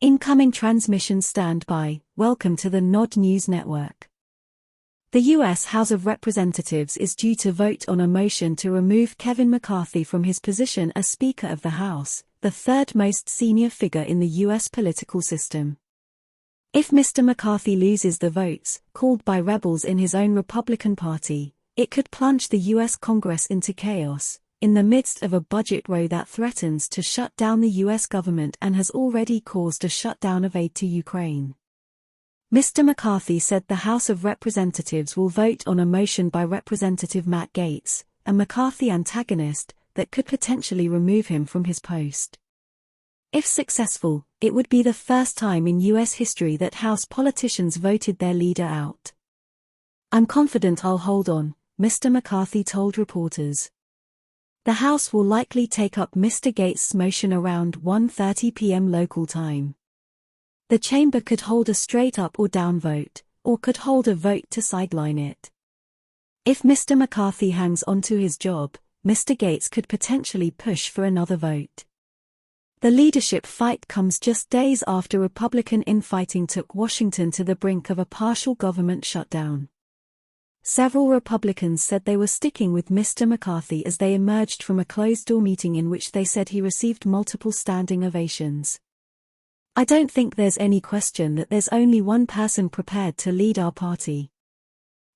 Incoming transmission standby. Welcome to the Nod News Network. The U.S. House of Representatives is due to vote on a motion to remove Kevin McCarthy from his position as Speaker of the House, the third most senior figure in the U.S. political system. If Mr. McCarthy loses the votes, called by rebels in his own Republican Party, it could plunge the U.S. Congress into chaos, in the midst of a budget row that threatens to shut down the U.S. government and has already caused a shutdown of aid to Ukraine. Mr. McCarthy said the House of Representatives will vote on a motion by Representative Matt Gaetz, a McCarthy antagonist, that could potentially remove him from his post. If successful, it would be the first time in U.S. history that House politicians voted their leader out. "I'm confident I'll hold on," Mr. McCarthy told reporters. The House will likely take up Mr. Gaetz' motion around 1:30 p.m. local time. The chamber could hold a straight-up or down vote, or could hold a vote to sideline it. If Mr. McCarthy hangs on to his job, Mr. Gaetz could potentially push for another vote. The leadership fight comes just days after Republican infighting took Washington to the brink of a partial government shutdown. Several Republicans said they were sticking with Mr. McCarthy as they emerged from a closed-door meeting in which they said he received multiple standing ovations. "I don't think there's any question that there's only one person prepared to lead our party.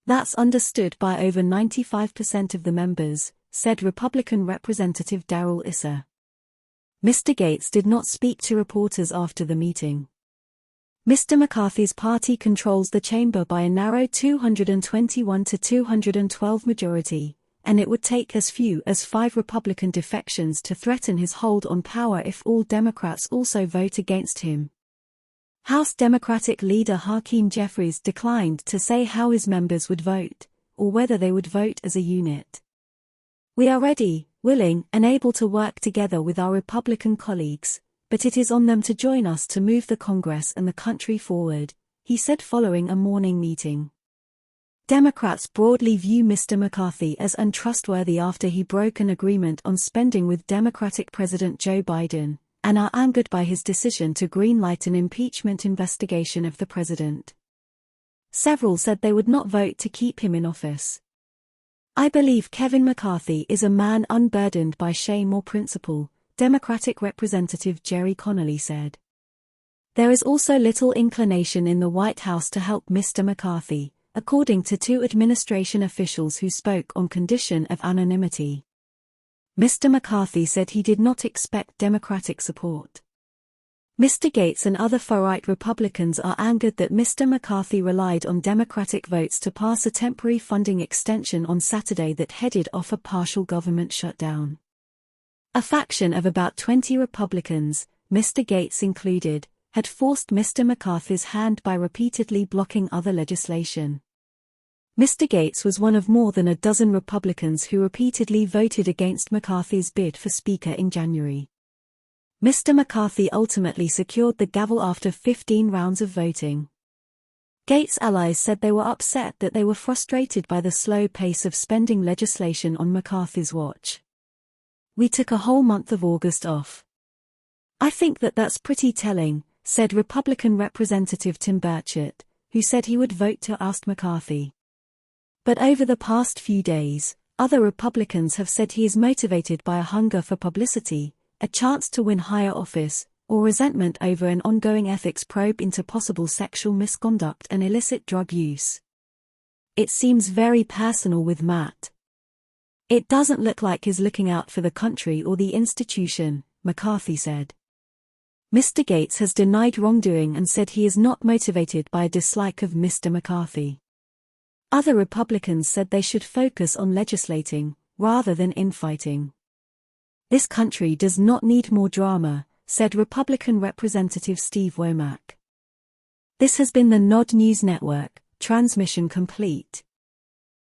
That's understood by over 95% of the members," said Republican Representative Darrell Issa. Mr. Gaetz did not speak to reporters after the meeting. Mr. McCarthy's party controls the chamber by a narrow 221 to 212 majority, and it would take as few as 5 Republican defections to threaten his hold on power if all Democrats also vote against him. House Democratic leader Hakeem Jeffries declined to say how his members would vote, or whether they would vote as a unit. "We are ready, willing, and able to work together with our Republican colleagues, but it is on them to join us to move the Congress and the country forward," he said following a morning meeting. Democrats broadly view Mr. McCarthy as untrustworthy after he broke an agreement on spending with Democratic President Joe Biden, and are angered by his decision to greenlight an impeachment investigation of the president. Several said they would not vote to keep him in office. "I believe Kevin McCarthy is a man unburdened by shame or principle," Democratic Representative Jerry Connolly said. There is also little inclination in the White House to help Mr. McCarthy, according to 2 administration officials who spoke on condition of anonymity. Mr. McCarthy said he did not expect Democratic support. Mr. Gaetz and other far-right Republicans are angered that Mr. McCarthy relied on Democratic votes to pass a temporary funding extension on Saturday that headed off a partial government shutdown. A faction of about 20 Republicans, Mr. Gaetz included, had forced Mr. McCarthy's hand by repeatedly blocking other legislation. Mr. Gaetz was one of more than a dozen Republicans who repeatedly voted against McCarthy's bid for Speaker in January. Mr. McCarthy ultimately secured the gavel after 15 rounds of voting. Gaetz' allies said they were upset that they were frustrated by the slow pace of spending legislation on McCarthy's watch. "We took a whole month of August off. I think that's pretty telling," said Republican Representative Tim Burchett, who said he would vote to oust McCarthy. But over the past few days, other Republicans have said he is motivated by a hunger for publicity, a chance to win higher office, or resentment over an ongoing ethics probe into possible sexual misconduct and illicit drug use. "It seems very personal with Matt. It doesn't look like he's looking out for the country or the institution," McCarthy said. Mr. Gaetz has denied wrongdoing and said he is not motivated by a dislike of Mr. McCarthy. Other Republicans said they should focus on legislating, rather than infighting. "This country does not need more drama," said Republican Representative Steve Womack. This has been the Nod News Network, transmission complete.